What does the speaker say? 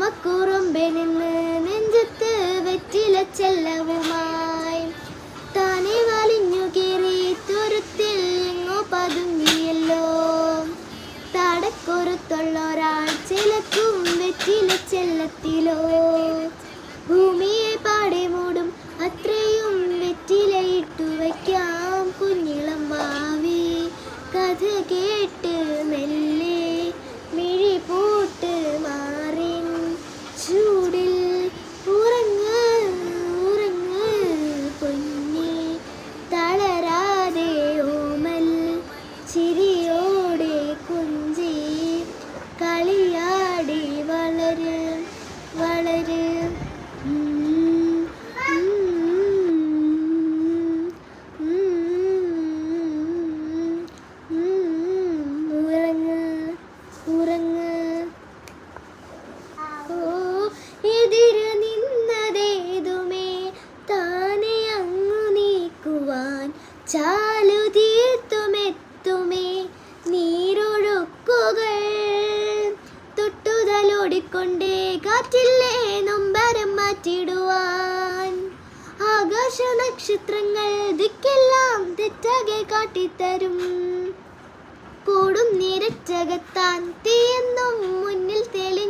ഓമക്കുറുമ്പെനിന്ന് നെഞ്ചത്ത് വെറ്റില ചെല്ലവുമായി താനെ വലിഞ്ഞു കയറി തുരുത്തിൽ എങ്ങോ പതുങ്ങിയല്ലോ. തടക്കൊരുത്തുള്ളൊരാൾ ചിലക്കും വെറ്റില ചെല്ലത്തിലോ. ഭൂമിയെ പാടെ മൂടും അത്രയും വെറ്റിലയിട്ടു വയ്ക്കാം കുഞ്ഞിളം ഭാവി. കഥ കേട്ട് മെല്ലെ മിഴി പൂട്ട് മാറിൻ ചൂടിൽ ഉറങ്ങ് ഉറങ്ങ് പൊന്നേ. തളരാതെ ഓമൽ ചിരിയോടെ കുഞ്ചി കളിയാടി വളര് വളര്. എതിര് നിന്നതേതുമേ താനെ അങ്ങു നീക്കുവാൻ ചാലു തീർത്തുമെത്തുമേ നീരൊഴുക്കുകൾ. തൊട്ടുതലോടിക്കൊണ്ടേ കാറ്റില്ലേ നൊമ്പരം മാറ്റിടുവാൻ. ആകാശ നക്ഷത്രങ്ങൾ ദിക്കെല്ലാം തെറ്റാകെ കാട്ടിത്തരും. കൂടും നിരച്ചകത്താൻ തീയെന്നും മുന്നിൽ തെളി